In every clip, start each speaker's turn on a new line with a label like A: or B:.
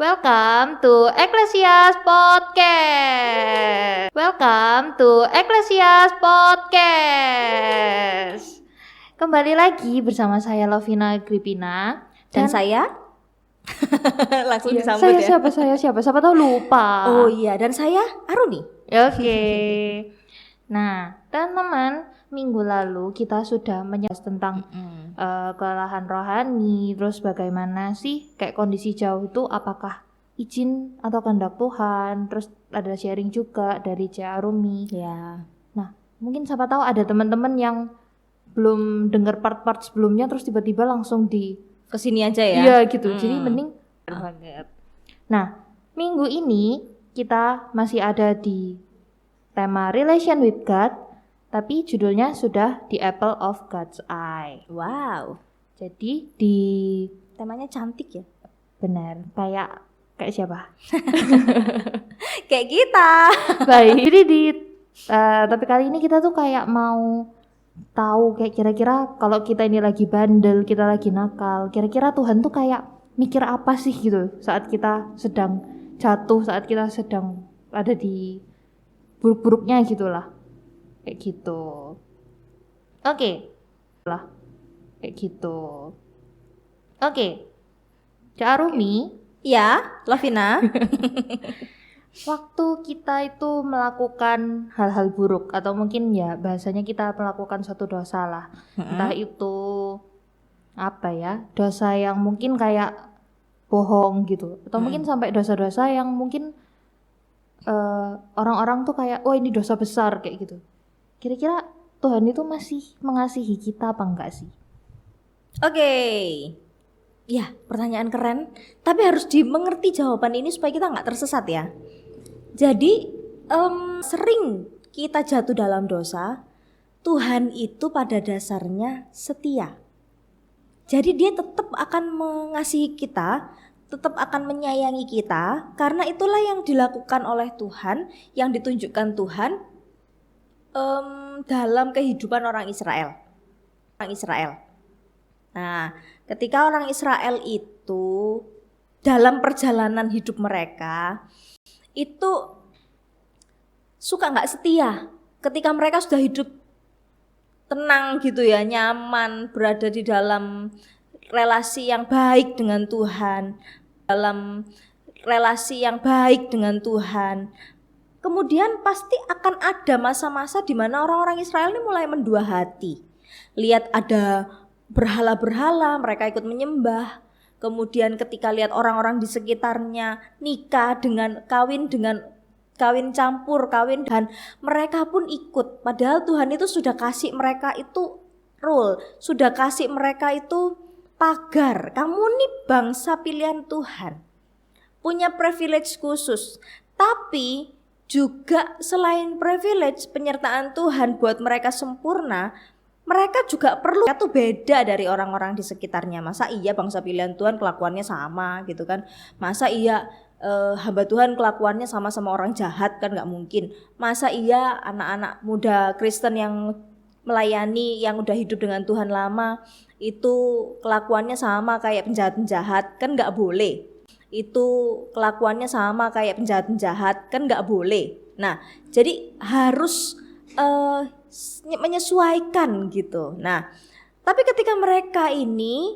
A: Welcome to Ecclesias Podcast. Welcome to Ecclesias Podcast. Kembali lagi bersama saya Lovina Gripina
B: dan saya langsung
A: iya,
B: disambut
A: saya
B: ya.
A: Siapa tahu lupa.
B: Oh iya, dan saya Aruni.
A: Oke. Nah, teman-teman, minggu lalu kita sudah menjelaskan tentang kelelahan rohani, terus bagaimana sih kayak kondisi jauh itu apakah izin atau kehendak Tuhan, terus ada sharing juga dari Cik Arumi.
B: Ya.
A: Nah, mungkin siapa tahu ada teman-teman yang belum dengar part-part sebelumnya terus tiba-tiba langsung di
B: kesini aja ya.
A: Iya gitu, jadi mending banget. Nah, minggu ini kita masih ada di tema Relation with God, tapi judulnya sudah The Apple of God's Eye.
B: Wow.
A: Jadi di
B: temanya cantik ya.
A: Benar, kayak siapa?
B: Kayak kita.
A: Baik. Jadi tapi kali ini kita tuh kayak mau tahu kayak kira-kira kalau kita ini lagi bandel, kita lagi nakal, kira-kira Tuhan tuh kayak mikir apa sih gitu saat kita sedang jatuh, saat kita sedang ada di buruk-buruknya gitulah. Kayak gitu. Oke. Lah. Kayak gitu. Oke. Cak Arumi,
B: ya, Lovina.
A: waktu kita itu melakukan hal-hal buruk atau mungkin ya bahasanya kita melakukan suatu dosa lah. Entah itu apa ya, dosa yang mungkin kayak bohong gitu atau mungkin sampai dosa-dosa yang mungkin orang-orang tuh kayak oh ini dosa besar kayak gitu. Kira-kira Tuhan itu masih mengasihi kita apa enggak sih?
B: Oke. Ya, pertanyaan keren. Tapi harus dimengerti jawaban ini supaya kita nggak tersesat ya. Jadi sering kita jatuh dalam dosa, Tuhan itu pada dasarnya setia. Jadi dia tetap akan mengasihi kita, tetap akan menyayangi kita, karena itulah yang dilakukan oleh Tuhan, yang ditunjukkan Tuhan dalam kehidupan orang Israel. Nah, ketika orang Israel itu dalam perjalanan hidup mereka itu suka nggak setia. Ketika mereka sudah hidup tenang gitu ya, nyaman, berada di dalam relasi yang baik dengan Tuhan, kemudian pasti akan ada masa-masa di mana orang-orang Israel ini mulai mendua hati. Lihat ada berhala-berhala, mereka ikut menyembah. Kemudian ketika lihat orang-orang di sekitarnya nikah dengan kawin campur, dan mereka pun ikut. Padahal Tuhan itu sudah kasih mereka itu rule, sudah kasih mereka itu pagar. Kamu nih bangsa pilihan Tuhan, punya privilege khusus. Tapi juga selain privilege penyertaan Tuhan buat mereka sempurna, mereka juga perlu itu beda dari orang-orang di sekitarnya. Masa iya bangsa pilihan Tuhan kelakuannya sama gitu kan? Masa iya hamba Tuhan kelakuannya sama orang jahat kan? Nggak mungkin. Masa iya anak-anak muda Kristen yang melayani, yang udah hidup dengan Tuhan lama itu kelakuannya sama kayak penjahat-penjahat? Kan nggak boleh. Itu kelakuannya sama kayak penjahat-penjahat, kan nggak boleh. Nah, jadi harus menyesuaikan gitu. Nah, tapi ketika mereka ini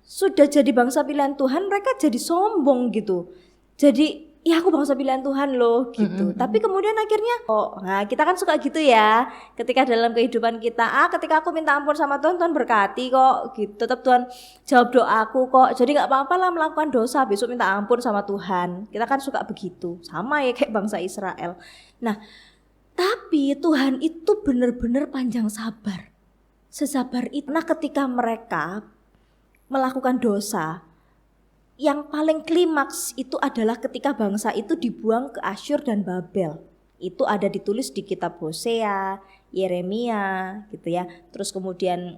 B: sudah jadi bangsa pilihan Tuhan, mereka jadi sombong gitu. Jadi, ya aku bangsa pilihan Tuhan loh gitu. Tapi kemudian akhirnya, nah kita kan suka gitu ya. Ketika dalam kehidupan kita, ketika aku minta ampun sama Tuhan, Tuhan berkati kok gitu. Tetap Tuhan jawab doaku kok. Jadi nggak apa-apa lah melakukan dosa, besok minta ampun sama Tuhan. Kita kan suka begitu. Sama ya kayak bangsa Israel. Nah, tapi Tuhan itu benar-benar panjang sabar. Sesabar itu. Nah, ketika mereka melakukan dosa, yang paling klimaks itu adalah ketika bangsa itu dibuang ke Asyur dan Babel. Itu ada ditulis di kitab Hosea, Yeremia gitu ya. Terus kemudian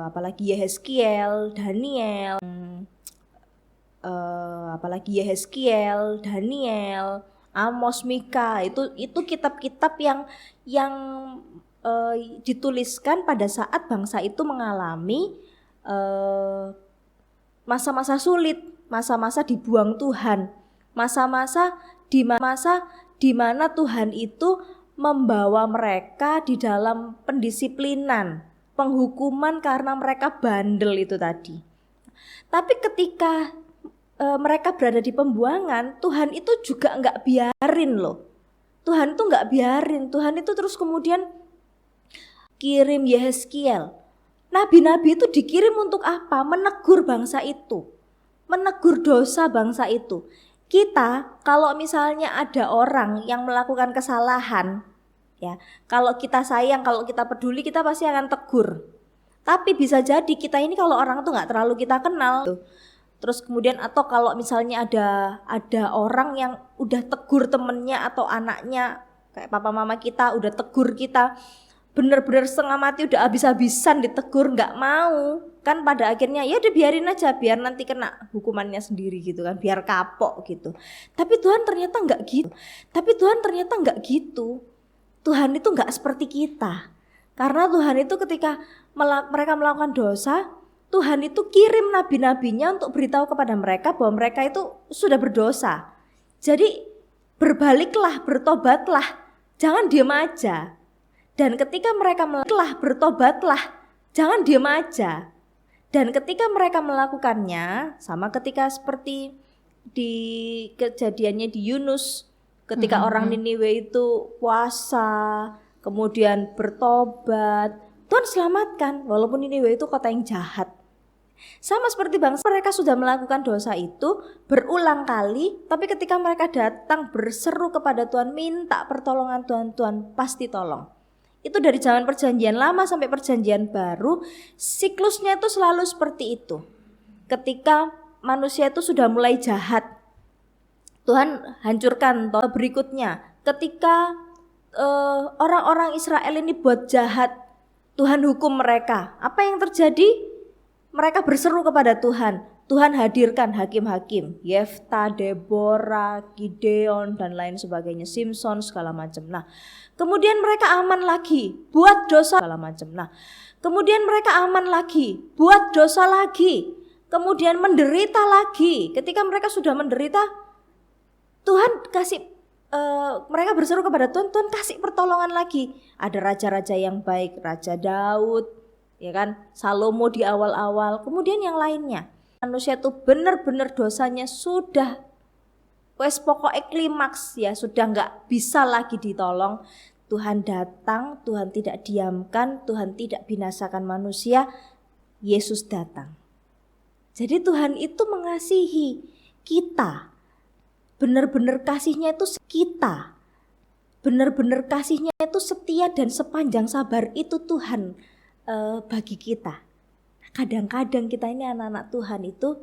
B: apalagi Yehezkiel, Daniel, Amos, Mika. Itu kitab-kitab yang dituliskan pada saat bangsa itu mengalami masa-masa sulit, masa-masa dibuang Tuhan, masa-masa di mana Tuhan itu membawa mereka di dalam pendisiplinan, penghukuman karena mereka bandel itu tadi. Tapi ketika mereka berada di pembuangan, Tuhan itu juga nggak biarin loh. Tuhan itu nggak biarin, Tuhan itu terus kemudian kirim Yehezkiel. Nabi-nabi itu dikirim untuk apa? Menegur bangsa itu, menegur dosa bangsa itu. Kita kalau misalnya ada orang yang melakukan kesalahan, ya, kalau kita sayang, kalau kita peduli, kita pasti akan tegur. Tapi bisa jadi kita ini kalau orang tuh nggak terlalu kita kenal, terus kemudian atau kalau misalnya ada orang yang udah tegur temennya atau anaknya, kayak papa mama kita udah tegur kita, bener-bener setengah mati, udah habis-habisan ditegur, nggak mau, kan pada akhirnya ya udah biarin aja, biar nanti kena hukumannya sendiri gitu kan, biar kapok gitu. Tapi Tuhan ternyata nggak gitu. Tuhan itu nggak seperti kita. Karena Tuhan itu ketika mereka melakukan dosa, Tuhan itu kirim nabi-nabinya untuk beritahu kepada mereka bahwa mereka itu sudah berdosa. Jadi berbaliklah, bertobatlah, jangan diam aja. Dan ketika mereka bertobatlah, jangan diam aja. Dan ketika mereka melakukannya, sama ketika seperti di kejadiannya di Yunus, ketika orang Niniwe itu puasa, kemudian bertobat, Tuhan selamatkan walaupun Niniwe itu kota yang jahat. Sama seperti bangsa, mereka sudah melakukan dosa itu berulang kali, tapi ketika mereka datang berseru kepada Tuhan, minta pertolongan Tuhan, Tuhan pasti tolong. Itu dari zaman perjanjian lama sampai perjanjian baru, siklusnya itu selalu seperti itu. Ketika manusia itu sudah mulai jahat, Tuhan hancurkan. Berikutnya, ketika orang-orang Israel ini buat jahat, Tuhan hukum mereka. Apa yang terjadi? Mereka berseru kepada Tuhan. Tuhan hadirkan hakim-hakim, Yefta, Deborah, Gideon, dan lain sebagainya, Simpson, segala macam. Nah, kemudian mereka aman lagi, buat dosa segala macam. Nah, kemudian mereka aman lagi, buat dosa lagi, kemudian menderita lagi. Ketika mereka sudah menderita, Tuhan kasih, mereka berseru kepada Tuhan, Tuhan kasih pertolongan lagi. Ada raja-raja yang baik, Raja Daud, ya kan, Salomo di awal-awal, kemudian yang lainnya. Manusia itu benar-benar dosanya sudah pokoknya klimaks ya, sudah nggak bisa lagi ditolong. Tuhan datang, Tuhan tidak diamkan, Tuhan tidak binasakan manusia, Yesus datang. Jadi Tuhan itu mengasihi kita, benar-benar kasihnya itu kita, benar-benar kasihnya itu setia dan sepanjang sabar itu Tuhan bagi kita. Kadang-kadang kita ini anak-anak Tuhan itu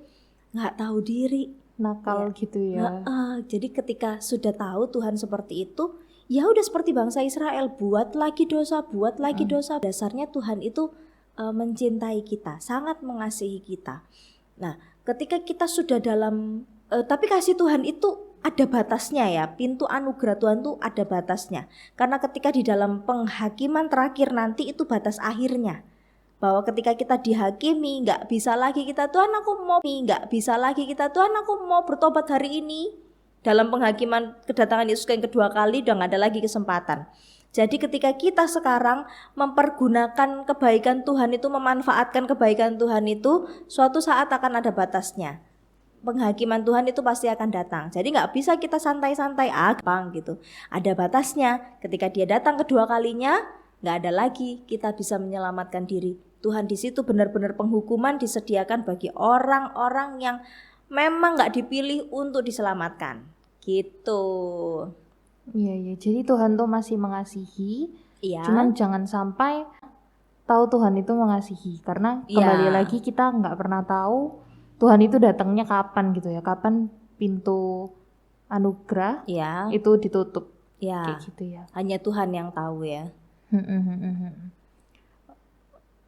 B: nggak tahu diri,
A: nakal ya, gitu ya.
B: Jadi ketika sudah tahu Tuhan seperti itu, ya udah seperti bangsa Israel, buat lagi dosa. Dasarnya Tuhan itu mencintai kita, sangat mengasihi kita. Nah, ketika kita sudah dalam, tapi kasih Tuhan itu ada batasnya ya, pintu anugerah Tuhan itu ada batasnya. Karena ketika di dalam penghakiman terakhir nanti itu batas akhirnya. Bahwa ketika kita dihakimi, nggak bisa lagi kita, Tuhan aku mau bertobat hari ini. Dalam penghakiman kedatangan Yesus yang kedua kali udah nggak ada lagi kesempatan. Jadi ketika kita sekarang mempergunakan kebaikan Tuhan itu, memanfaatkan kebaikan Tuhan itu, suatu saat akan ada batasnya. Penghakiman Tuhan itu pasti akan datang. Jadi nggak bisa kita santai-santai gitu. Ada batasnya. Ketika Dia datang kedua kalinya, nggak ada lagi kita bisa menyelamatkan diri. Tuhan di situ benar-benar penghukuman disediakan bagi orang-orang yang memang nggak dipilih untuk diselamatkan. Gitu.
A: Iya. Jadi Tuhan tuh masih mengasihi.
B: Iya.
A: Cuman jangan sampai tahu Tuhan itu mengasihi, karena kembali lagi kita nggak pernah tahu Tuhan itu datangnya kapan gitu ya. Kapan pintu anugerah itu ditutup. Kayak gitu ya.
B: Hanya Tuhan yang tahu ya.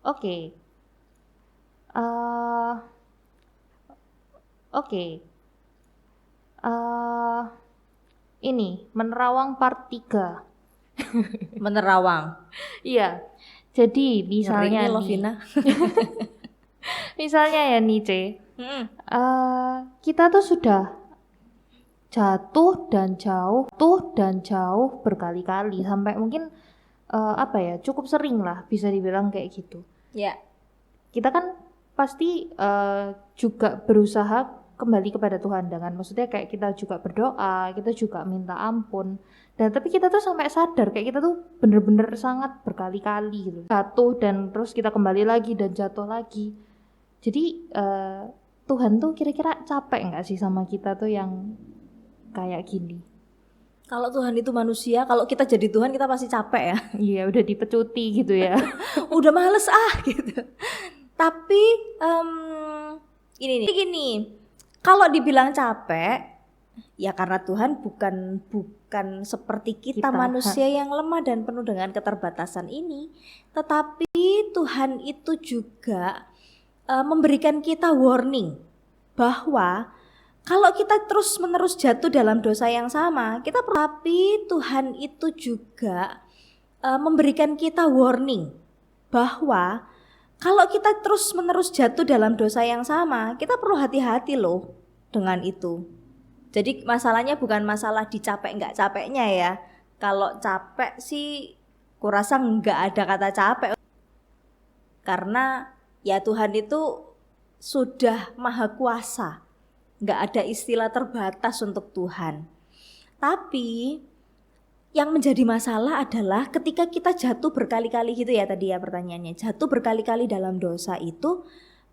A: Oke. Ini menerawang part 3.
B: Menerawang.
A: Iya. Jadi misalnya
B: Lovina.
A: Misalnya ya nih, C, kita tuh sudah jatuh dan jauh berkali-kali sampai mungkin cukup sering lah bisa dibilang kayak gitu.
B: Ya.
A: Kita kan pasti juga berusaha kembali kepada Tuhan dengan maksudnya kayak kita juga berdoa, kita juga minta ampun. Dan tapi kita tuh sampai sadar kayak kita tuh bener-bener sangat berkali-kali gitu. Jatuh dan terus kita kembali lagi dan jatuh lagi. Jadi Tuhan tuh kira-kira capek nggak sih sama kita tuh yang kayak gini?
B: Kalau Tuhan itu manusia, kalau kita jadi Tuhan kita pasti capek ya.
A: Iya, udah dipecuti gitu ya.
B: Udah males gitu. Tapi gini, kalau dibilang capek, ya karena Tuhan bukan seperti kita manusia yang lemah dan penuh dengan keterbatasan ini, tetapi Tuhan itu juga memberikan kita warning bahwa kalau kita terus-menerus jatuh dalam dosa yang sama, tapi Tuhan itu juga memberikan kita warning bahwa kalau kita terus-menerus jatuh dalam dosa yang sama, kita perlu hati-hati loh dengan itu. Jadi masalahnya bukan masalah dicapek nggak capeknya ya. Kalau capek sih kurasa nggak ada kata capek. Karena ya Tuhan itu sudah maha kuasa. Nggak ada istilah terbatas untuk Tuhan. Tapi yang menjadi masalah adalah ketika kita jatuh berkali-kali gitu ya tadi ya pertanyaannya. Jatuh berkali-kali dalam dosa itu,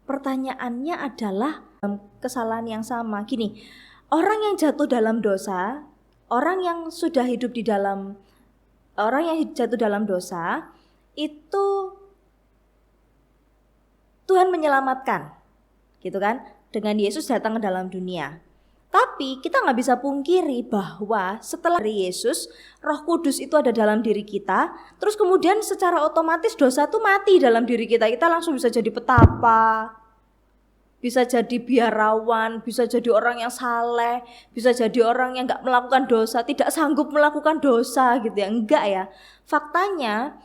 B: pertanyaannya adalah kesalahan yang sama. Gini, orang yang jatuh dalam dosa, orang yang jatuh dalam dosa itu Tuhan menyelamatkan, gitu kan? Dengan Yesus datang ke dalam dunia. Tapi kita nggak bisa pungkiri bahwa setelah dari Yesus, Roh Kudus itu ada dalam diri kita, terus kemudian secara otomatis dosa itu mati dalam diri kita. Kita langsung bisa jadi petapa, bisa jadi biarawan, bisa jadi orang yang saleh, bisa jadi orang yang nggak melakukan dosa, tidak sanggup melakukan dosa gitu ya. Enggak ya. Faktanya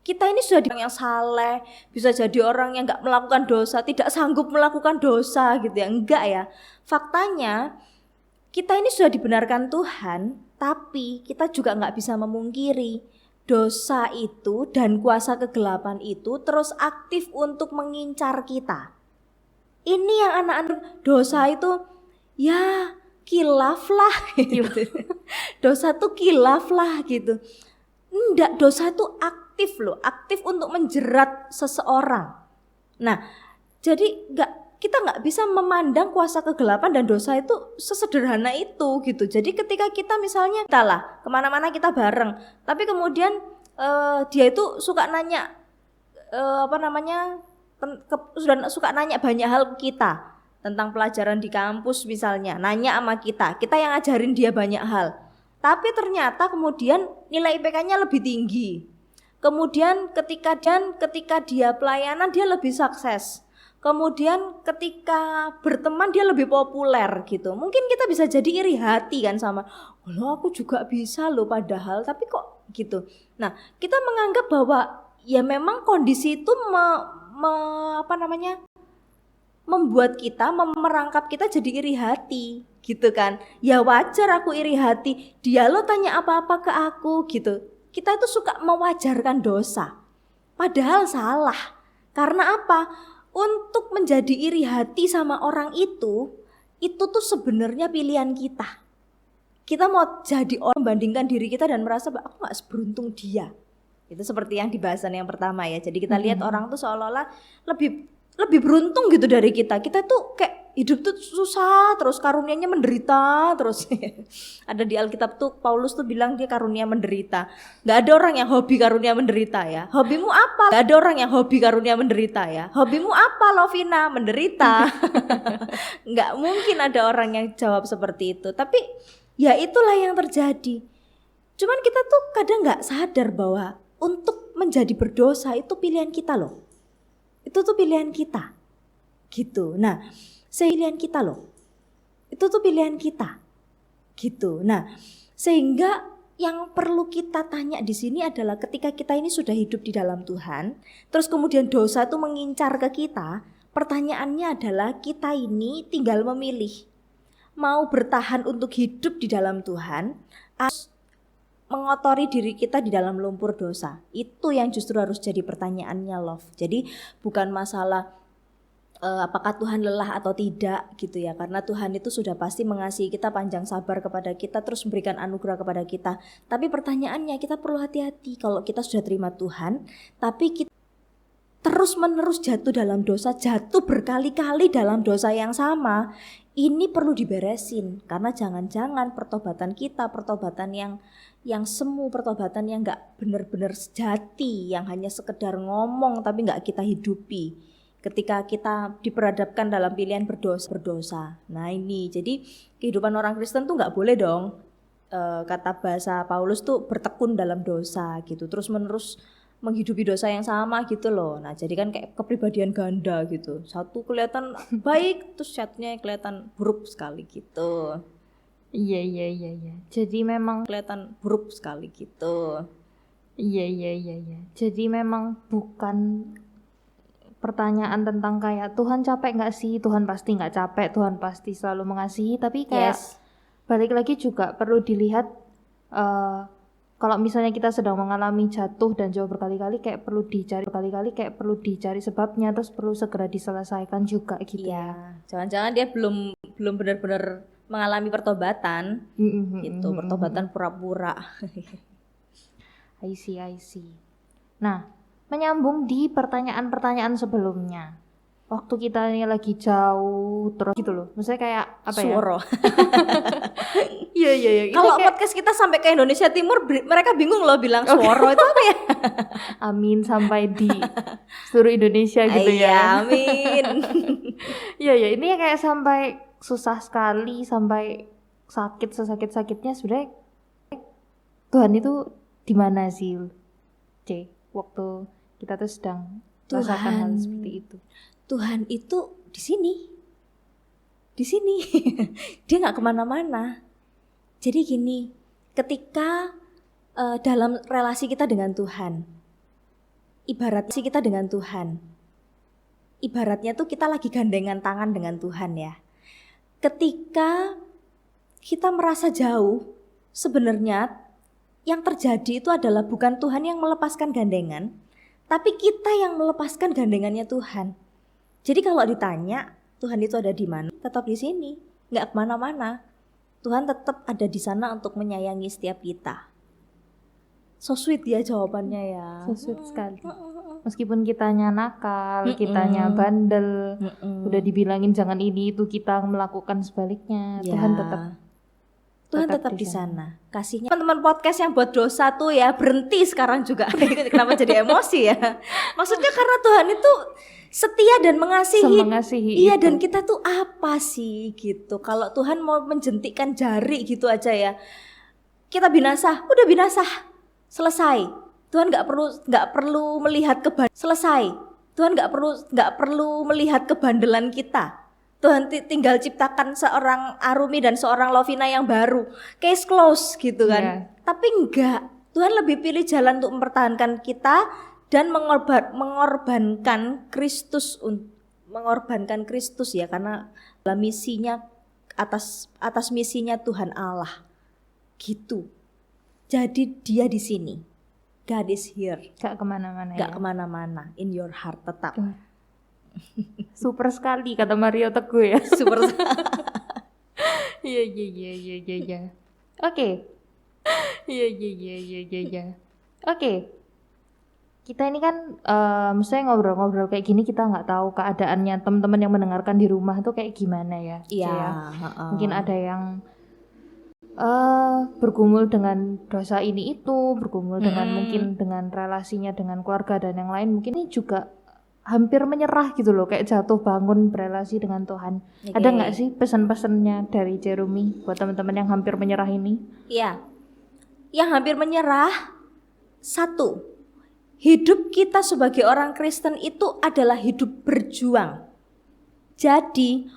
B: kita ini sudah orang yang saleh, bisa jadi orang yang nggak melakukan dosa, tidak sanggup melakukan dosa gitu ya. Enggak ya. Faktanya kita ini sudah dibenarkan Tuhan, tapi kita juga nggak bisa memungkiri dosa itu dan kuasa kegelapan itu terus aktif untuk mengincar kita. Ini yang anak-anak dosa itu ya kilaf lah gitu. Dosa tuh kilaf lah gitu. Enggak, dosa tuh aktif loh, aktif untuk menjerat seseorang. Nah, jadi kita nggak bisa memandang kuasa kegelapan dan dosa itu sesederhana itu gitu. Jadi ketika kita misalnya kemana-mana kita bareng, tapi kemudian dia itu suka nanya suka nanya banyak hal ke kita tentang pelajaran di kampus misalnya, nanya sama kita yang ngajarin dia banyak hal. Tapi ternyata kemudian nilai IPK-nya lebih tinggi. Kemudian ketika dia pelayanan dia lebih sukses. Kemudian ketika berteman dia lebih populer gitu. Mungkin kita bisa jadi iri hati kan sama, "Loh, aku juga bisa loh padahal, tapi kok gitu." Nah, kita menganggap bahwa ya memang kondisi itu membuat kita, merangkap kita jadi iri hati gitu kan. Ya wajar aku iri hati, dia lo tanya apa-apa ke aku gitu. Kita itu suka mewajarkan dosa, padahal salah. Karena apa? Untuk menjadi iri hati sama orang itu tuh sebenarnya pilihan kita. Kita mau jadi orang membandingkan diri kita dan merasa bahwa aku gak seberuntung dia. Itu seperti yang di bahasan yang pertama ya. Jadi kita lihat orang tuh seolah-olah lebih beruntung gitu dari kita. Kita tuh kayak hidup tuh susah terus, karunianya menderita terus. Ada di Alkitab tuh Paulus tuh bilang dia karunia menderita. Gak ada orang yang hobi karunia menderita ya. Hobimu apa? Gak ada orang yang hobi karunia menderita ya. Hobimu apa Lovina? Menderita. Gak mungkin ada orang yang jawab seperti itu. Tapi ya itulah yang terjadi. Cuman kita tuh kadang gak sadar bahwa untuk menjadi berdosa itu pilihan kita loh. Itu tuh pilihan kita gitu. Nah, pilihan kita loh. Itu tuh pilihan kita. Gitu. Nah, sehingga yang perlu kita tanya di sini adalah ketika kita ini sudah hidup di dalam Tuhan, terus kemudian dosa itu mengincar ke kita, Pertanyaannya adalah kita ini tinggal memilih mau bertahan untuk hidup di dalam Tuhan atau mengotori diri kita di dalam lumpur dosa. Itu yang justru harus jadi pertanyaannya, love. Jadi bukan masalah apakah Tuhan lelah atau tidak gitu ya, karena Tuhan itu sudah pasti mengasihi kita, panjang sabar kepada kita, terus memberikan anugerah kepada kita. Tapi pertanyaannya, kita perlu hati-hati kalau kita sudah terima Tuhan tapi kita terus menerus jatuh dalam dosa, jatuh berkali-kali dalam dosa yang sama. Ini perlu diberesin, karena jangan-jangan pertobatan kita pertobatan yang semu, pertobatan yang gak benar-benar sejati, yang hanya sekedar ngomong tapi gak kita hidupi ketika kita diperhadapkan dalam pilihan berdosa. Nah ini, jadi kehidupan orang Kristen tuh gak boleh dong, kata bahasa Paulus tuh bertekun dalam dosa gitu, terus menerus menghidupi dosa yang sama gitu loh. Nah jadi kan kayak kepribadian ganda gitu, satu kelihatan baik terus satunya kelihatan buruk sekali gitu.
A: Iya. Jadi memang
B: Kelihatan buruk sekali gitu.
A: iya. Jadi memang bukan pertanyaan tentang kayak Tuhan capek nggak sih? Tuhan pasti nggak capek, Tuhan pasti selalu mengasihi. Tapi kayak balik lagi juga perlu dilihat kalau misalnya kita sedang mengalami jatuh dan jauh berkali-kali, kayak perlu dicari sebabnya, terus perlu segera diselesaikan juga gitu.
B: Iya, jangan-jangan dia belum benar-benar mengalami pertobatan gitu, pertobatan pura-pura.
A: I see. Nah, menyambung di pertanyaan-pertanyaan sebelumnya. Waktu kita ini lagi jauh terus gitu loh. Maksudnya kayak apa ya?
B: Suara.
A: Iya.
B: Kalau podcast kita sampai ke Indonesia Timur, mereka bingung loh bilang suara itu apa ya?
A: Amin, sampai di seluruh Indonesia gitu ya.
B: Iya, amin.
A: Iya, ini kayak sampai susah sekali, sampai sakit sesakit-sakitnya. Sebenarnya Tuhan itu di mana sih, C? Waktu kita tuh sedang merasakan hal seperti itu.
B: Tuhan itu di sini. Dia nggak kemana-mana. Jadi gini, ketika dalam relasi kita dengan Tuhan, ibaratnya tuh kita lagi gandengan tangan dengan Tuhan ya. Ketika kita merasa jauh, sebenarnya yang terjadi itu adalah bukan Tuhan yang melepaskan gandengan, tapi kita yang melepaskan gandengannya Tuhan. Jadi kalau ditanya Tuhan itu ada di mana, tetap di sini, nggak kemana-mana. Tuhan tetap ada di sana untuk menyayangi setiap kita. So sweet ya jawabannya ya.
A: So sweet sekali. Meskipun kitanya nakal, kitanya bandel, udah dibilangin jangan ini itu, kita melakukan sebaliknya, ya. Tuhan tetap di sana.
B: Kasihnya teman-teman podcast yang buat dosa tuh ya berhenti sekarang juga. Kenapa jadi emosi ya? Maksudnya karena Tuhan itu setia dan mengasihi. Iya, dan kita tuh apa sih gitu. Kalau Tuhan mau menjentikkan jari gitu aja ya, kita binasa, udah binasa, selesai. Tuhan nggak perlu melihat Tuhan nggak perlu melihat kebandelan kita. Tuhan tinggal ciptakan seorang Arumi dan seorang Lovina yang baru, case close gitu kan. Yeah. Tapi enggak, Tuhan lebih pilih jalan untuk mempertahankan kita dan mengorbankan Kristus ya, karena dalam misinya atas misinya Tuhan Allah gitu. Jadi dia di sini, God is here,
A: gak kemana-mana,
B: in your heart tetap.
A: Super sekali kata Mario Teguh ya.
B: Super.
A: Iya. Oke. Iya. Oke. Kita ini kan misalnya ngobrol-ngobrol kayak gini, kita nggak tahu keadaannya teman-teman yang mendengarkan di rumah tuh kayak gimana ya.
B: Iya.
A: Mungkin ada yang bergumul dengan dosa ini itu, bergumul dengan mungkin dengan relasinya dengan keluarga dan yang lain. Mungkin ini juga hampir menyerah gitu loh, kayak jatuh bangun berelasi dengan Tuhan. Okay. Ada nggak sih pesan-pesannya dari Jeremy buat teman-teman yang hampir menyerah ini?
B: Iya, yang hampir menyerah, satu, hidup kita sebagai orang Kristen itu adalah hidup berjuang. Jadi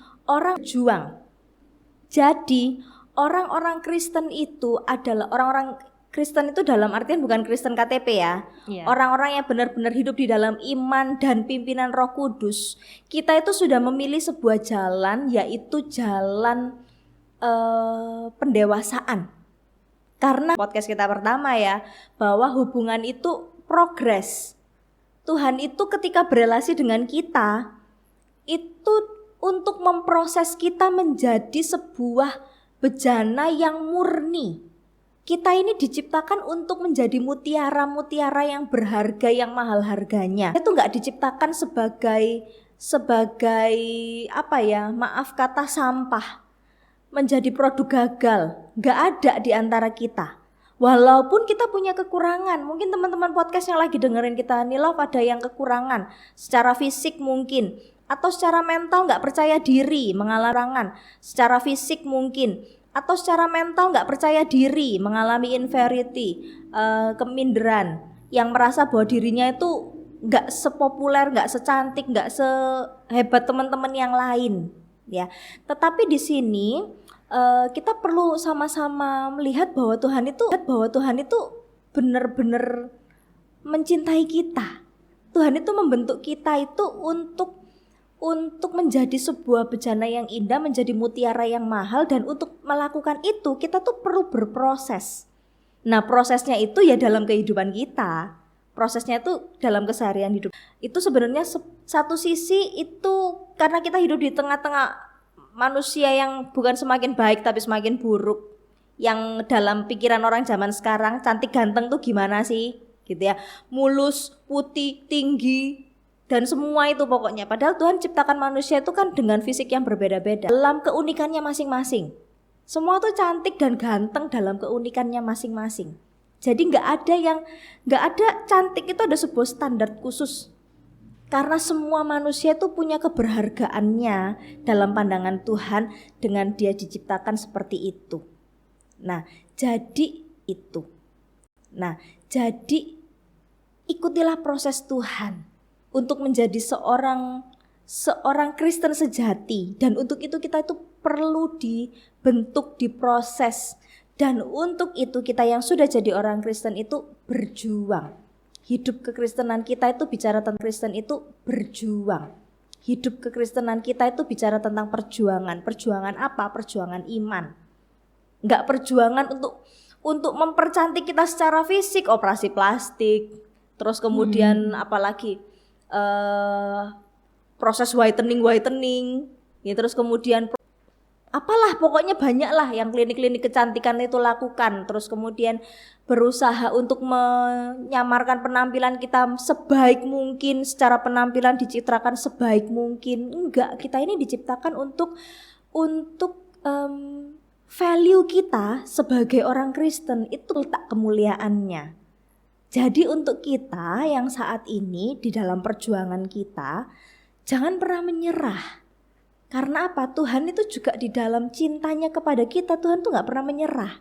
B: orang-orang Kristen itu adalah orang-orang Kristen itu dalam artian bukan Kristen KTP ya.
A: Iya.
B: Orang-orang yang benar-benar hidup di dalam iman dan pimpinan Roh Kudus. Kita itu sudah memilih sebuah jalan, yaitu jalan pendewasaan. Karena podcast kita pertama ya, bahwa hubungan itu progres. Tuhan itu ketika berelasi dengan kita, itu untuk memproses kita menjadi sebuah bejana yang murni. Kita ini diciptakan untuk menjadi mutiara-mutiara yang berharga, yang mahal harganya. Itu nggak diciptakan sebagai apa ya, maaf kata sampah, menjadi produk gagal. Nggak ada di antara kita. Walaupun kita punya kekurangan, mungkin teman-teman podcast yang lagi dengerin kita nih, love, ada yang kekurangan secara fisik mungkin, atau secara mental nggak percaya diri, mengalami kekurangan secara fisik mungkin, atau secara mental nggak percaya diri, mengalami inferiority, keminderan, yang merasa bahwa dirinya itu nggak sepopuler, nggak secantik, nggak sehebat teman-teman yang lain, ya. Tetapi di sini kita perlu sama-sama melihat bahwa Tuhan itu benar-benar mencintai kita. Tuhan itu membentuk kita itu untuk menjadi sebuah bejana yang indah, menjadi mutiara yang mahal, dan untuk melakukan itu kita tuh perlu berproses. Nah, prosesnya itu ya dalam kehidupan kita. Prosesnya itu dalam keseharian hidup. Itu sebenarnya satu sisi itu karena kita hidup di tengah-tengah manusia yang bukan semakin baik tapi semakin buruk. Yang dalam pikiran orang zaman sekarang, cantik ganteng tuh gimana sih? Gitu ya. Mulus, putih, tinggi, dan semua itu pokoknya. Padahal Tuhan ciptakan manusia itu kan dengan fisik yang berbeda-beda, dalam keunikannya masing-masing. Semua tuh cantik dan ganteng dalam keunikannya masing-masing. Jadi nggak ada cantik itu ada sebuah standar khusus. Karena semua manusia itu punya keberhargaannya dalam pandangan Tuhan dengan dia diciptakan seperti itu. Nah, jadi ikutilah proses Tuhan untuk menjadi seorang Kristen sejati, dan untuk itu kita itu perlu dibentuk, diproses, dan untuk itu kita yang sudah jadi orang Kristen itu berjuang. Hidup kekristenan kita itu bicara tentang Kristen itu berjuang. Hidup kekristenan kita itu bicara tentang perjuangan. Perjuangan apa? Perjuangan iman. Enggak perjuangan untuk mempercantik kita secara fisik, operasi plastik, terus kemudian apalagi proses whitening, ya, terus kemudian apalah pokoknya banyak lah yang klinik-klinik kecantikan itu lakukan. Terus kemudian berusaha untuk menyamarkan penampilan kita sebaik mungkin, secara penampilan dicitrakan sebaik mungkin. Enggak, kita ini diciptakan untuk value kita sebagai orang Kristen itu letak kemuliaannya. Jadi untuk kita yang saat ini di dalam perjuangan kita, jangan pernah menyerah. Karena apa? Tuhan itu juga di dalam cintanya kepada kita, Tuhan tuh gak pernah menyerah.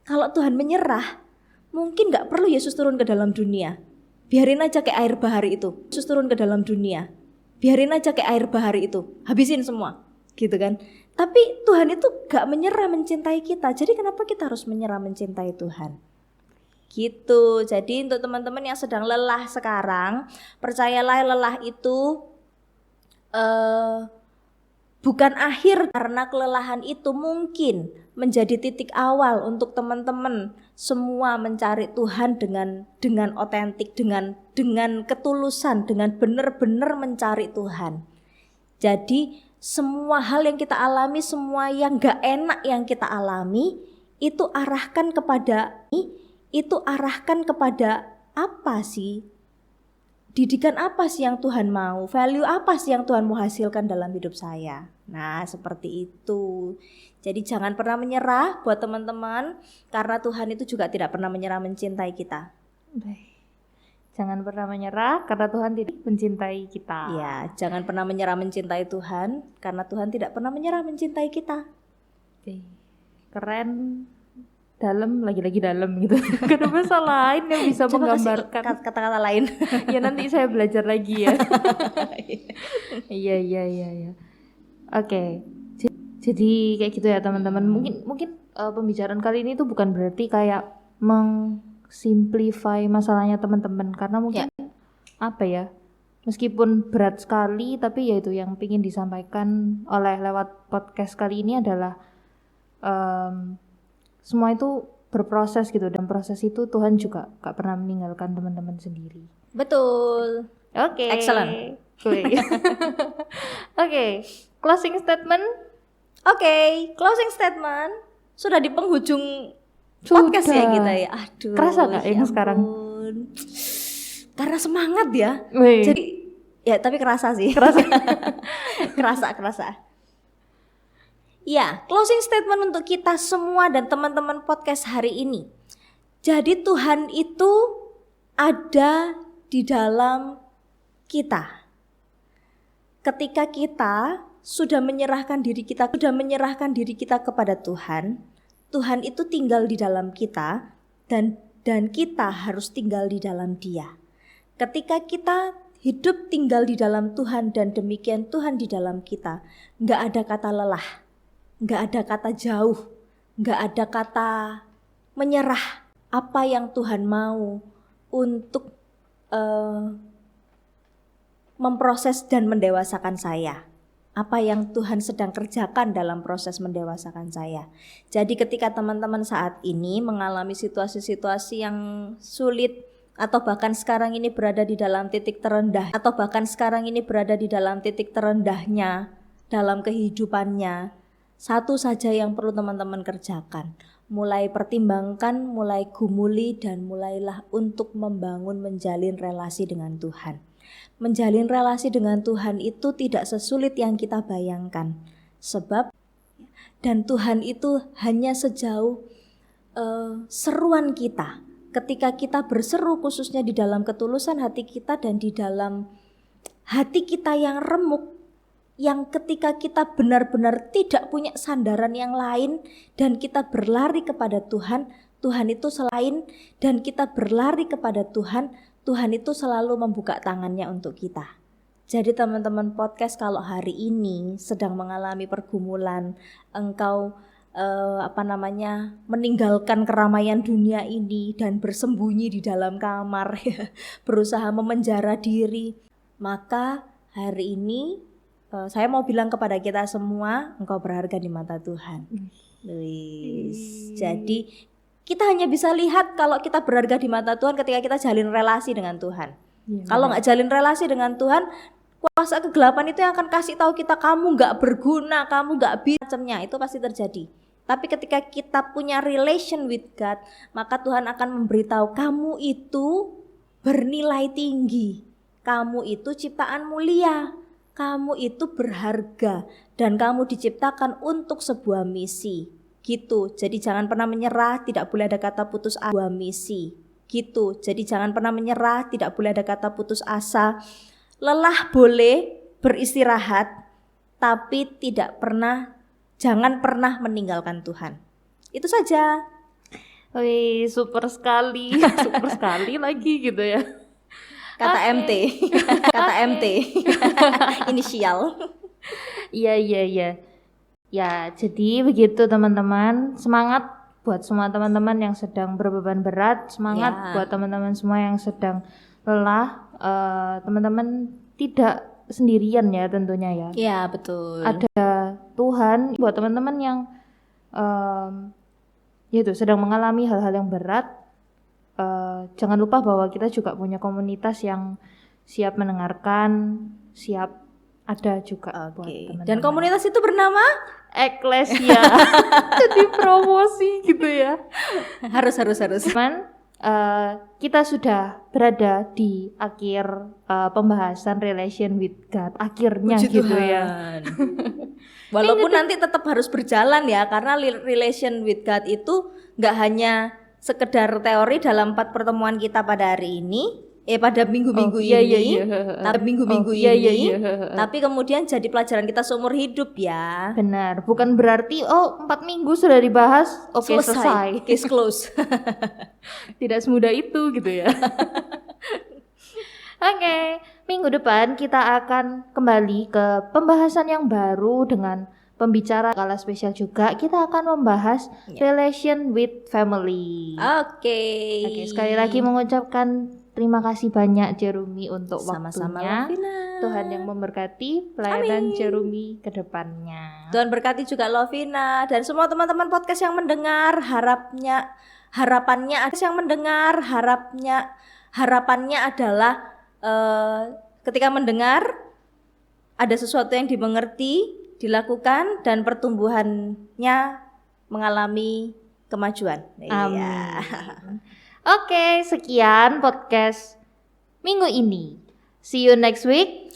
B: Kalau Tuhan menyerah, mungkin gak perlu Yesus turun ke dalam dunia. Biarin aja kayak air bahari itu. Yesus turun ke dalam dunia. Biarin aja kayak air bahari itu. Habisin semua. Gitu kan. Tapi Tuhan itu gak menyerah mencintai kita. Jadi kenapa kita harus menyerah mencintai Tuhan? Gitu. Jadi untuk teman-teman yang sedang lelah sekarang, percayalah lelah itu bukan akhir, karena kelelahan itu mungkin menjadi titik awal untuk teman-teman semua mencari Tuhan dengan otentik, dengan ketulusan, dengan benar-benar mencari Tuhan. Jadi semua hal yang kita alami, semua yang gak enak yang kita alami, itu arahkan kepada apa sih? Didikan apa sih yang Tuhan mau? Value apa sih yang Tuhan mau hasilkan dalam hidup saya? Nah, seperti itu. Jadi jangan pernah menyerah buat teman-teman, karena Tuhan itu juga tidak pernah menyerah mencintai kita.
A: Jangan pernah menyerah karena Tuhan tidak mencintai kita.
B: Ya, jangan pernah menyerah mencintai Tuhan, karena Tuhan tidak pernah menyerah mencintai kita.
A: Keren. Dalam, lagi-lagi dalam gitu. Gak ada bahasa lain yang bisa
B: Coba
A: menggambarkan
B: kata-kata lain.
A: Ya nanti saya belajar lagi ya. Iya. Oke. Jadi kayak gitu ya teman-teman. Mungkin pembicaraan kali ini tuh bukan berarti kayak mengsimplify masalahnya teman-teman, karena mungkin apa ya, meskipun berat sekali, tapi ya itu yang ingin disampaikan oleh lewat podcast kali ini adalah semua itu berproses gitu, dan proses itu Tuhan juga gak pernah meninggalkan teman-teman sendiri.
B: Betul.
A: Oke.
B: Excellent.
A: Oke, closing statement.
B: Oke, closing statement. Sudah di penghujung podcast ya kita ya. Aduh.
A: Kerasa gak yang
B: ampun.
A: sekarang?
B: Karena semangat ya.
A: Wih.
B: Jadi ya tapi kerasa sih. Kerasa. Ya, closing statement untuk kita semua dan teman-teman podcast hari ini. Jadi Tuhan itu ada di dalam kita. Ketika kita sudah menyerahkan diri kita kepada Tuhan, Tuhan itu tinggal di dalam kita dan kita harus tinggal di dalam Dia. Ketika kita hidup tinggal di dalam Tuhan dan demikian Tuhan di dalam kita, nggak ada kata lelah, nggak ada kata jauh, nggak ada kata menyerah. Apa yang Tuhan mau untuk memproses dan mendewasakan saya. Apa yang Tuhan sedang kerjakan dalam proses mendewasakan saya. Jadi ketika teman-teman saat ini mengalami situasi-situasi yang sulit, atau bahkan sekarang ini berada di dalam titik terendah, dalam kehidupannya, satu saja yang perlu teman-teman kerjakan. Mulai pertimbangkan, mulai gumuli, dan mulailah untuk menjalin relasi dengan Tuhan. Menjalin relasi dengan Tuhan itu tidak sesulit yang kita bayangkan. Sebab dan Tuhan itu hanya sejauh seruan kita. Ketika kita berseru khususnya di dalam ketulusan hati kita dan di dalam hati kita yang remuk, yang ketika kita benar-benar tidak punya sandaran yang lain dan kita berlari kepada Tuhan, Tuhan itu selain dan kita berlari kepada Tuhan, Tuhan itu selalu membuka tangannya untuk kita. Jadi teman-teman podcast, kalau hari ini sedang mengalami pergumulan, engkau meninggalkan keramaian dunia ini dan bersembunyi di dalam kamar, berusaha memenjara diri, maka hari ini saya mau bilang kepada kita semua, engkau berharga di mata Tuhan. Jadi kita hanya bisa lihat kalau kita berharga di mata Tuhan ketika kita jalin relasi dengan Tuhan. Kalau nggak jalin relasi dengan Tuhan, kuasa kegelapan itu yang akan kasih tahu kita kamu nggak berguna, kamu nggak bisa, macamnya itu pasti terjadi. Tapi ketika kita punya relation with God, maka Tuhan akan memberitahu kamu itu bernilai tinggi, kamu itu ciptaan mulia, kamu itu berharga, dan kamu diciptakan untuk sebuah misi. Gitu. Jadi jangan pernah menyerah, tidak boleh ada kata putus asa. Misi. Gitu. Jadi jangan pernah menyerah, tidak boleh ada kata putus asa. Lelah boleh, beristirahat, tapi jangan pernah meninggalkan Tuhan. Itu saja.
A: Wih, super sekali lagi gitu ya.
B: Kata MT. Inisial.
A: Iya. Ya, jadi begitu teman-teman. Semangat buat semua teman-teman yang sedang berbeban berat. Semangat buat teman-teman semua yang sedang lelah. Teman-teman tidak sendirian ya tentunya ya.
B: Iya, betul.
A: Ada Tuhan buat teman-teman yang yaitu sedang mengalami hal-hal yang berat. Jangan lupa bahwa kita juga punya komunitas yang siap mendengarkan, siap ada juga buat teman-teman.
B: Dan komunitas itu bernama
A: Eklesia. Jadi promosi gitu ya.
B: Harus.
A: Cuman kita sudah berada di akhir pembahasan relation with God. Akhirnya
B: Puji
A: gitu
B: Tuhan.
A: ya.
B: Walaupun nanti tetap harus berjalan ya, karena relation with God itu nggak hanya sekedar teori dalam 4 pertemuan kita pada hari ini. Pada minggu-minggu ini, tapi kemudian jadi pelajaran kita seumur hidup ya.
A: Benar, bukan berarti 4 minggu sudah dibahas, selesai.
B: Case close.
A: Tidak semudah itu gitu ya. Oke, minggu depan kita akan kembali ke pembahasan yang baru dengan pembicara kala spesial juga kita akan membahas relation with family.
B: Oke,
A: Sekali lagi mengucapkan terima kasih banyak Jerumi untuk
B: sama-sama
A: waktunya.
B: Lovina.
A: Tuhan yang memberkati pelayanan Jerumi ke depannya.
B: Tuhan berkati juga Lovina dan semua teman-teman podcast yang mendengar. Harapannya adalah ketika mendengar ada sesuatu yang dimengerti, dilakukan dan pertumbuhannya mengalami kemajuan.
A: Amin.
B: Iya.
A: Oke, sekian podcast minggu ini. See you next week.